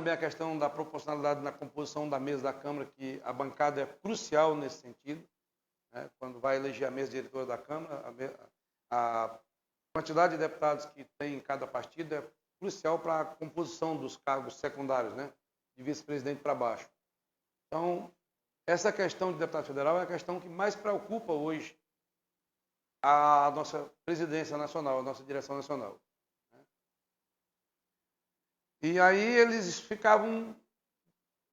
também a questão da proporcionalidade na composição da mesa da Câmara, que a bancada é crucial nesse sentido, né? Quando vai eleger a mesa diretora da Câmara, a quantidade de deputados que tem em cada partido é crucial para a composição dos cargos secundários, né? De vice-presidente para baixo. Então, essa questão de deputado federal é a questão que mais preocupa hoje a nossa presidência nacional, a nossa direção nacional. E aí eles ficavam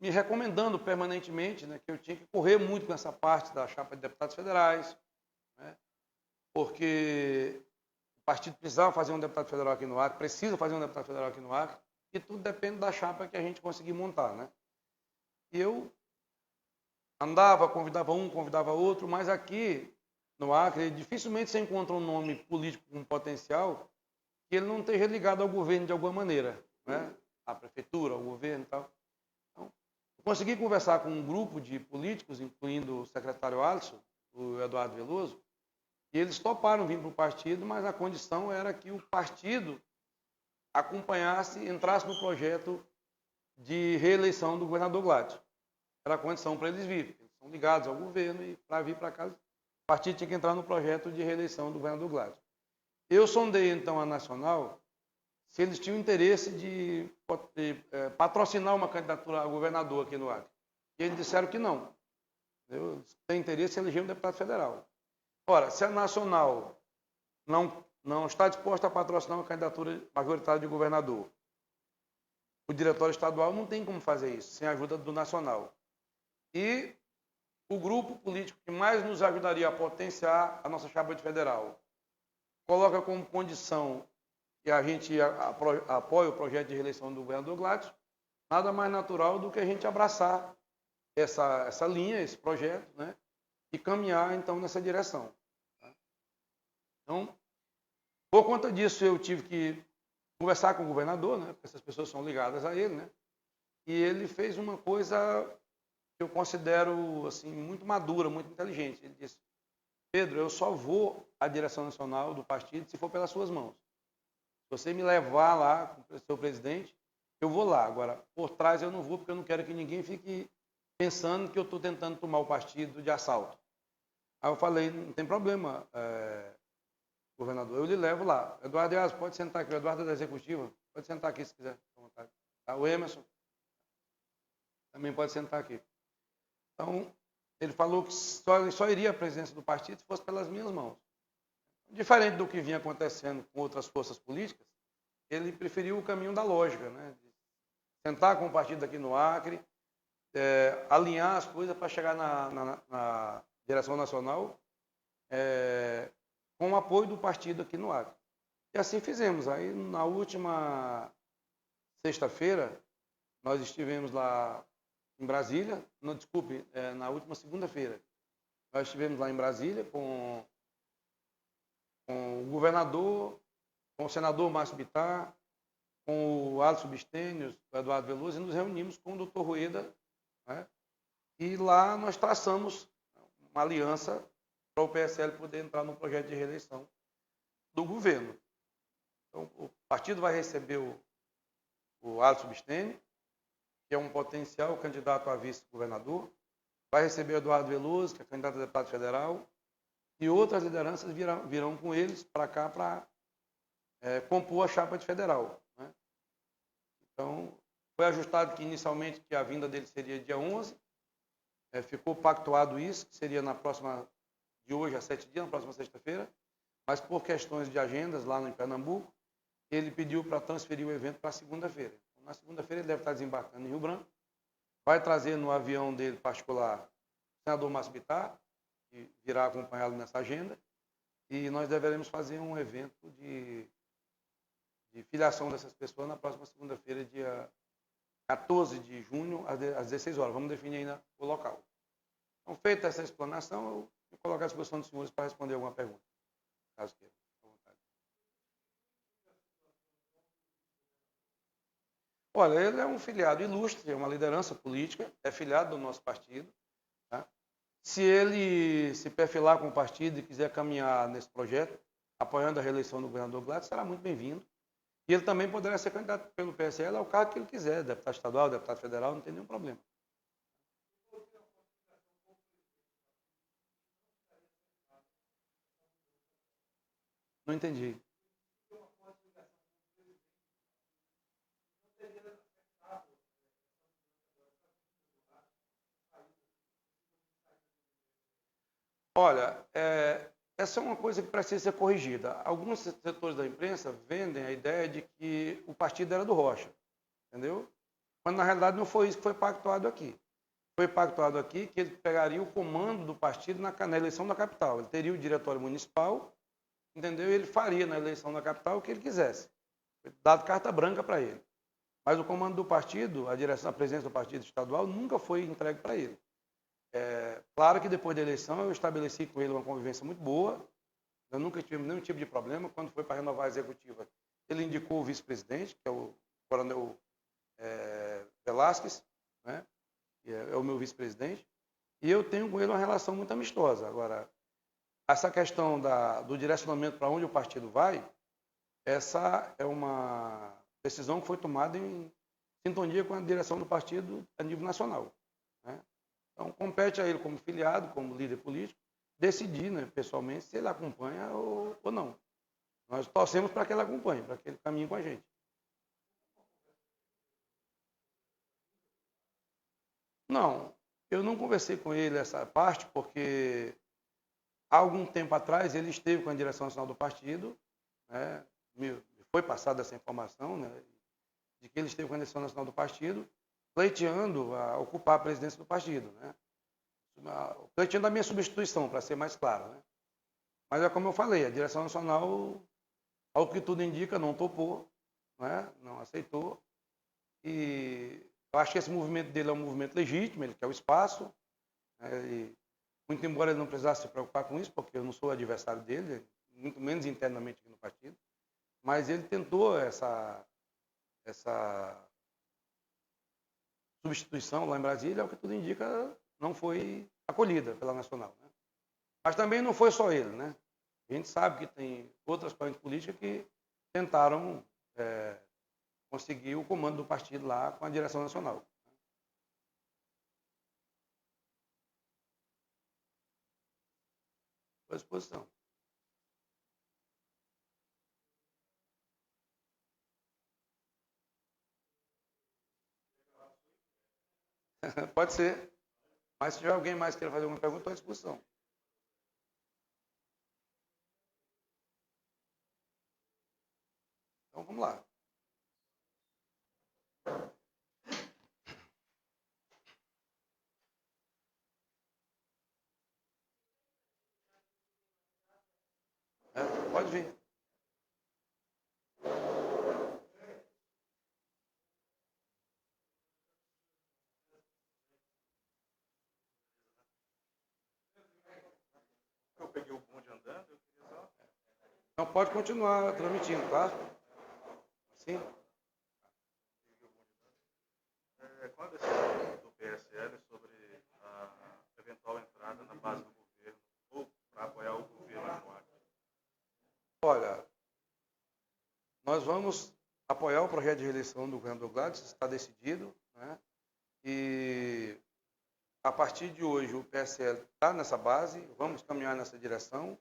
me recomendando permanentemente, né, que eu tinha que correr muito com essa parte da chapa de deputados federais, né, porque o partido precisava fazer um deputado federal aqui no Acre, precisa fazer um deputado federal aqui no Acre, e tudo depende da chapa que a gente conseguir montar, né? E eu andava, convidava um, convidava outro, mas aqui no Acre, dificilmente você encontra um nome político com potencial que ele não esteja ligado ao governo de alguma maneira, né? À prefeitura, ao governo e tal. Então, eu consegui conversar com um grupo de políticos, incluindo o secretário Alisson, o Eduardo Veloso, e eles toparam vir para o partido, mas a condição era que o partido acompanhasse, entrasse no projeto de reeleição do governador Gladys. Era a condição para eles virem. Eles são ligados ao governo e para vir para cá, o partido tinha que entrar no projeto de reeleição do governador Gladys. Eu sondei, então, a Nacional se eles tinham interesse de patrocinar uma candidatura a governador aqui no Acre. E eles disseram que não. Eles têm interesse em eleger um deputado federal. Ora, se a Nacional não está disposta a patrocinar uma candidatura majoritária de governador, o diretório estadual não tem como fazer isso, sem a ajuda do Nacional. E o grupo político que mais nos ajudaria a potenciar a nossa chapa de federal coloca como condição que a gente apoie o projeto de reeleição do governador Gladys, nada mais natural do que a gente abraçar essa linha, esse projeto, né, e caminhar, então, nessa direção. Então, por conta disso, eu tive que conversar com o governador, né, porque essas pessoas são ligadas a ele, né, e ele fez uma coisa que eu considero assim, muito madura, muito inteligente. Ele disse: Pedro, eu só vou à direção nacional do partido se for pelas suas mãos. Se você me levar lá com o seu presidente, eu vou lá. Agora, por trás eu não vou, porque eu não quero que ninguém fique pensando que eu estou tentando tomar o partido de assalto. Aí eu falei: não tem problema, governador, eu lhe levo lá. Eduardo Dias, pode sentar aqui. O Eduardo é da Executiva, pode sentar aqui se quiser. Tá? O Emerson também pode sentar aqui. Então, ele falou que só iria à presidência do partido se fosse pelas minhas mãos. Diferente do que vinha acontecendo com outras forças políticas, ele preferiu o caminho da lógica, né? De sentar com o partido aqui no Acre, alinhar as coisas para chegar na direção nacional com o apoio do partido aqui no Acre. E assim fizemos. Aí, na última sexta-feira, nós estivemos lá em Brasília, não, desculpe, na última segunda-feira, nós estivemos lá em Brasília com o governador, com o senador Márcio Bittar, com o Alisson Bistênios, o Eduardo Veloso, e nos reunimos com o doutor Rueda, né? E lá nós traçamos uma aliança para o PSL poder entrar no projeto de reeleição do governo. Então, o partido vai receber o Alisson Bistênios, que é um potencial candidato a vice-governador, vai receber o Eduardo Veloso, que é candidato a deputado federal, e outras lideranças virão com eles para cá para compor a chapa de federal, né? Então, foi ajustado que inicialmente que a vinda dele seria dia 11, ficou pactuado isso, que seria na próxima, de hoje a 7 dias, na próxima sexta-feira, mas por questões de agendas lá em Pernambuco, ele pediu para transferir o evento para segunda-feira. Então, na segunda-feira ele deve estar desembarcando em Rio Branco, vai trazer no avião dele particular o senador Márcio Bittar, que virá acompanhá-lo nessa agenda, e nós deveremos fazer um evento de filiação dessas pessoas na próxima segunda-feira, dia 14 de junho, às 16 horas. Vamos definir ainda o local. Então, feita essa explanação, eu vou colocar à disposição dos senhores para responder alguma pergunta, caso queiram. Olha, ele é um filiado ilustre, é uma liderança política, é filiado do nosso partido. Tá? Se ele se perfilar com o partido e quiser caminhar nesse projeto, apoiando a reeleição do governador Gladys, será muito bem-vindo. E ele também poderá ser candidato pelo PSL ao cargo que ele quiser, deputado estadual, deputado federal, não tem nenhum problema. Não entendi. Olha, essa é uma coisa que precisa ser corrigida. Alguns setores da imprensa vendem a ideia de que o partido era do Rocha, entendeu? Mas, na realidade, não foi isso que foi pactuado aqui. Foi pactuado aqui que ele pegaria o comando do partido na eleição da capital. Ele teria o diretório municipal, entendeu? E ele faria na eleição da capital o que ele quisesse. Foi dado carta branca para ele. Mas o comando do partido, a direção, a presidência do partido estadual, nunca foi entregue para ele. Claro que depois da eleição eu estabeleci com ele uma convivência muito boa. Eu nunca tive nenhum tipo de problema. Quando foi para renovar a executiva, ele indicou o vice-presidente, que é o coronel Velasquez, né? Que é o meu vice-presidente. E eu tenho com ele uma relação muito amistosa. Agora, essa questão do direcionamento para onde o partido vai, essa é uma decisão que foi tomada em sintonia com a direção do partido a nível nacional, né? Então, compete a ele, como filiado, como líder político, decidir, né, pessoalmente, se ele acompanha ou não. Nós torcemos para que ele acompanhe, para que ele caminhe com a gente. Não, eu não conversei com ele essa parte, porque há algum tempo atrás ele esteve com a direção nacional do partido, né, me foi passada essa informação, né, de que ele esteve com a direção nacional do partido, pleiteando a ocupar a presidência do partido, né? Pleiteando a minha substituição, para ser mais claro, né? Mas é como eu falei, a direção nacional, ao que tudo indica, não topou, né? Não aceitou. E eu acho que esse movimento dele é um movimento legítimo, ele quer o espaço, né? E, muito embora ele não precisasse se preocupar com isso, porque eu não sou adversário dele, muito menos internamente aqui no partido, mas ele tentou essa substituição lá em Brasília, ao que tudo indica, não foi acolhida pela Nacional, né? Mas também não foi só ele, né? A gente sabe que tem outras correntes políticas que tentaram conseguir o comando do partido lá com a direção nacional. À disposição. Pode ser. Mas se tiver alguém mais que queira fazer alguma pergunta, estou à disposição. Então vamos lá. Pode vir. Eu peguei o bonde andando, eu queria só. Então pode continuar transmitindo, tá? Sim. Qual a decisão do PSL sobre a eventual entrada na base do governo ou para apoiar o governo no Acre? Olha, nós vamos apoiar o projeto de reeleição do governador Gladys, está decidido, né? E a partir de hoje o PSL está nessa base, vamos caminhar nessa direção.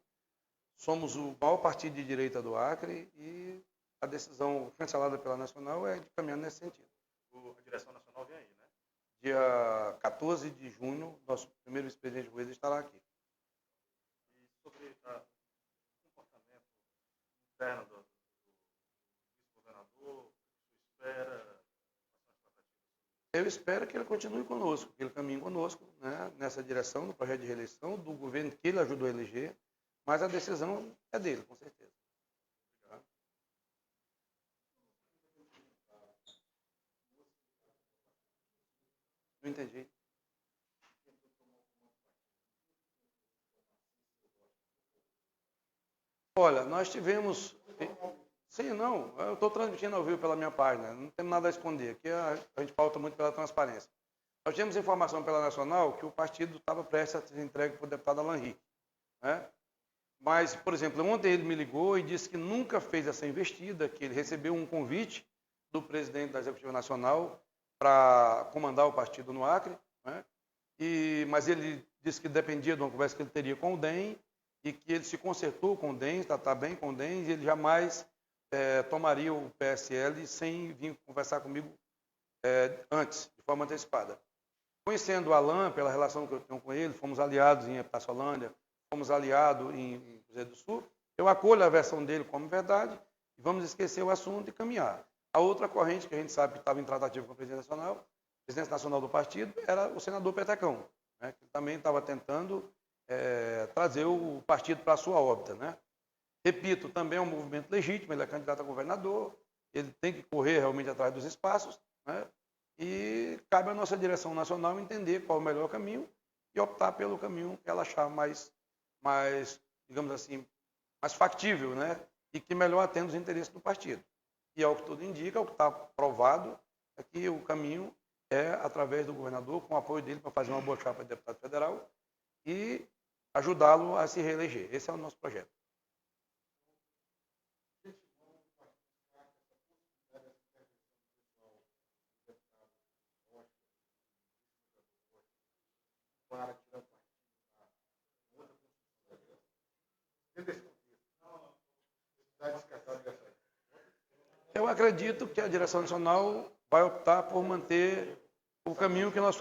Somos o maior partido de direita do Acre e a decisão chancelada pela Nacional é de caminhar nesse sentido. A direção nacional vem aí, né? Dia 14 de junho, nosso primeiro vice-presidente do governo estará aqui. E sobre o comportamento interno do vice-governador, o que você espera? Eu espero que ele continue conosco, que ele caminhe conosco, né, nessa direção do projeto de reeleição, do governo que ele ajudou a eleger, mas a decisão é dele, com certeza. Tá? Não entendi. Olha, nós tivemos... Sim, não, eu estou transmitindo ao vivo pela minha página, não temos nada a esconder, aqui a gente pauta muito pela transparência. Nós tínhamos informação pela Nacional que o partido estava prestes a ser entregue para o deputado Alan Rick, né? Mas, por exemplo, ontem ele me ligou e disse que nunca fez essa investida, que ele recebeu um convite do presidente da Executiva Nacional para comandar o partido no Acre, né? Mas ele disse que dependia de uma conversa que ele teria com o DEM e que ele se concertou com o DEM, está bem com o DEM, e ele jamais tomaria o PSL sem vir conversar comigo antes, de forma antecipada. Conhecendo o Alain, pela relação que eu tenho com ele, fomos aliados em Epitácio-Holândia, fomos aliados em Cruzeiro do Sul, eu acolho a versão dele como verdade e vamos esquecer o assunto e caminhar. A outra corrente que a gente sabe que estava em tratativa com o presidente nacional do partido, era o senador Petecão, né, que também estava tentando trazer o partido para a sua órbita, né? Repito, também é um movimento legítimo, ele é candidato a governador, ele tem que correr realmente atrás dos espaços, né? E cabe à nossa direção nacional entender qual é o melhor caminho e optar pelo caminho que ela achar mais digamos assim, mais factível, né? E que melhor atenda os interesses do partido. E ao que tudo indica, o que está provado é que o caminho é através do governador, com o apoio dele para fazer uma boa chapa de deputado federal e ajudá-lo a se reeleger. Esse é o nosso projeto. Para tirar o partido. Eu acredito que a direção nacional vai optar por manter o caminho que nós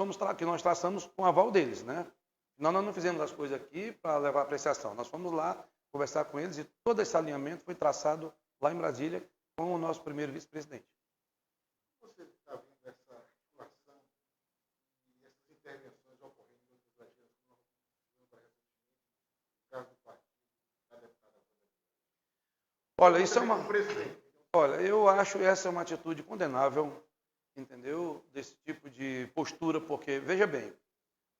traçamos com o aval deles, né? Nós não fizemos as coisas aqui para levar apreciação. Nós fomos lá conversar com eles e todo esse alinhamento foi traçado lá em Brasília com o nosso primeiro vice-presidente. Você está vendo essa articulação e essas intervenções ocorrendo em outras agências, como no caso do partido, da deputada? Olha, isso é uma... Olha, eu acho essa uma atitude condenável, entendeu? Desse tipo de postura, porque, veja bem,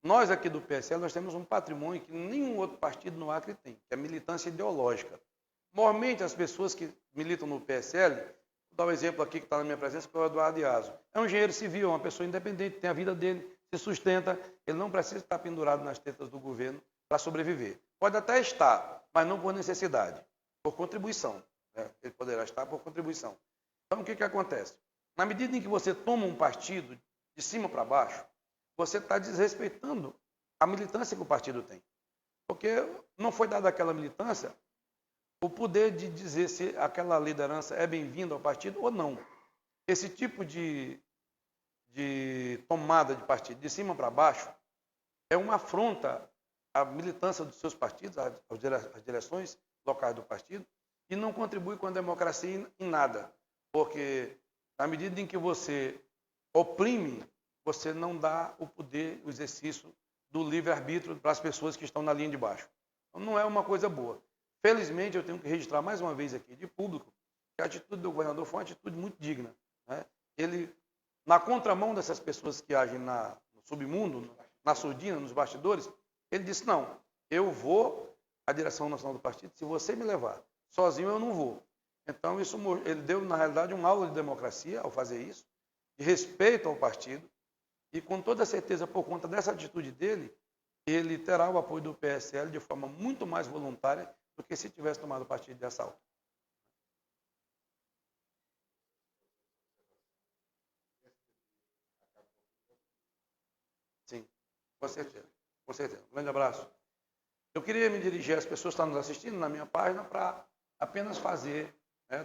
nós aqui do PSL, nós temos um patrimônio que nenhum outro partido no Acre tem, que é a militância ideológica. Normalmente, as pessoas que militam no PSL, vou dar um exemplo aqui que está na minha presença, que é o Eduardo Iaso. É um engenheiro civil, uma pessoa independente, tem a vida dele, se sustenta, ele não precisa estar pendurado nas tetas do governo para sobreviver. Pode até estar, mas não por necessidade, por contribuição. Ele poderá estar por contribuição. Então, o que acontece? Na medida em que você toma um partido de cima para baixo, você está desrespeitando a militância que o partido tem. Porque não foi dada àquela militância o poder de dizer se aquela liderança é bem-vinda ao partido ou não. Esse tipo de tomada de partido de cima para baixo é uma afronta à militância dos seus partidos, às direções locais do partido, e não contribui com a democracia em nada. Porque, na medida em que você oprime, você não dá o poder, o exercício do livre-arbítrio para as pessoas que estão na linha de baixo. Então, não é uma coisa boa. Felizmente, eu tenho que registrar mais uma vez aqui de público que a atitude do governador foi uma atitude muito digna, né? Ele, na contramão dessas pessoas que agem no submundo, na surdina, nos bastidores, ele disse, não, eu vou à direção nacional do partido, se você me levar. Sozinho eu não vou. Então, ele deu, na realidade, uma aula de democracia ao fazer isso, de respeito ao partido, e com toda certeza, por conta dessa atitude dele, ele terá o apoio do PSL de forma muito mais voluntária do que se tivesse tomado partido de assalto. Sim, com certeza. Com certeza. Um grande abraço. Eu queria me dirigir às pessoas que estão nos assistindo na minha página para apenas fazer,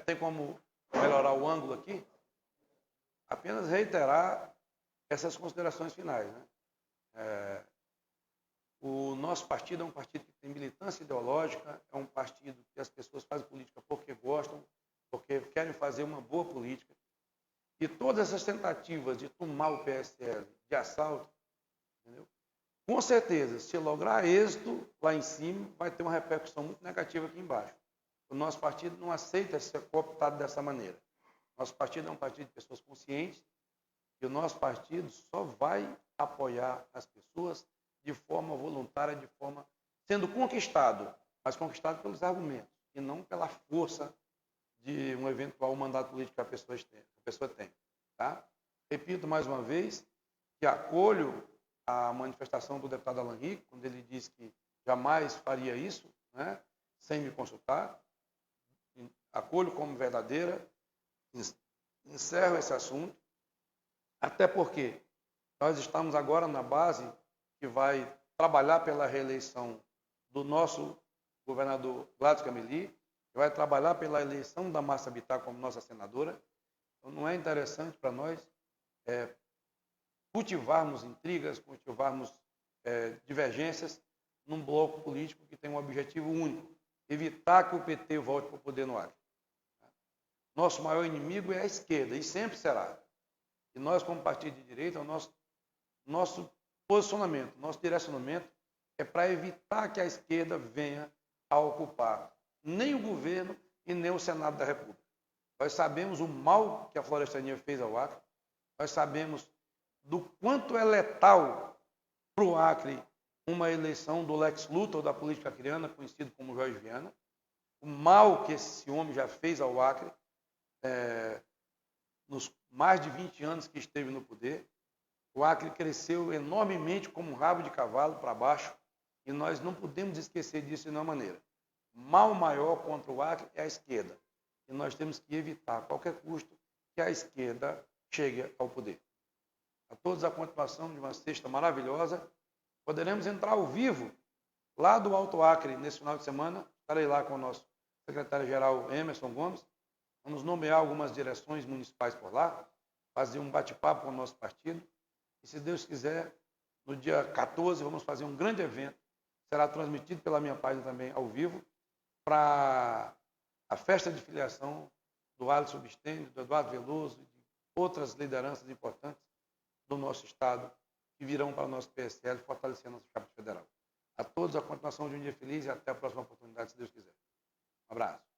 tem como melhorar o ângulo aqui, apenas reiterar essas considerações finais, né? O nosso partido é um partido que tem militância ideológica, é um partido que as pessoas fazem política porque gostam, porque querem fazer uma boa política. E todas essas tentativas de tomar o PSL de assalto, entendeu? Com certeza, se lograr êxito lá em cima, vai ter uma repercussão muito negativa aqui embaixo. O nosso partido não aceita ser cooptado dessa maneira. Nosso partido é um partido de pessoas conscientes e o nosso partido só vai apoiar as pessoas de forma voluntária, de forma sendo conquistado, mas conquistado pelos argumentos e não pela força de um eventual mandato político que a pessoa tem. Tá? Repito mais uma vez que acolho a manifestação do deputado Alan Rico, quando ele disse que jamais faria isso, né? sem me consultar, acolho como verdadeira, encerro esse assunto, até porque nós estamos agora na base que vai trabalhar pela reeleição do nosso governador Gladys Cameli, que vai trabalhar pela eleição da Márcia Bittar como nossa senadora. Então, não é interessante para nós cultivarmos intrigas, cultivarmos divergências num bloco político que tem um objetivo único: evitar que o PT volte para o poder no Acre. Nosso maior inimigo é a esquerda, e sempre será. E nós, como partido de direita, o nosso posicionamento, nosso direcionamento é para evitar que a esquerda venha a ocupar nem o governo e nem o Senado da República. Nós sabemos o mal que a Florestania fez ao Acre, nós sabemos do quanto é letal para o Acre uma eleição do Lex Luthor da política acreana, conhecido como Jorge Viana, o mal que esse homem já fez ao Acre nos mais de 20 anos que esteve no poder. O Acre cresceu enormemente como um rabo de cavalo para baixo e nós não podemos esquecer disso de nenhuma maneira. O mal maior contra o Acre é a esquerda e nós temos que evitar a qualquer custo que a esquerda chegue ao poder. A todos a continuação de uma sexta maravilhosa. Poderemos entrar ao vivo lá do Alto Acre nesse final de semana. Estarei lá com o nosso secretário-geral Emerson Gomes. Vamos nomear algumas direções municipais por lá, fazer um bate-papo com o nosso partido. E, se Deus quiser, no dia 14, vamos fazer um grande evento. Será transmitido pela minha página também ao vivo, para a festa de filiação do Alisson Bistênio, do Eduardo Veloso e de outras lideranças importantes do nosso Estado que virão para o nosso PSL, fortalecendo a nossa chapa federal. A todos, a continuação de um dia feliz e até a próxima oportunidade, se Deus quiser. Um abraço.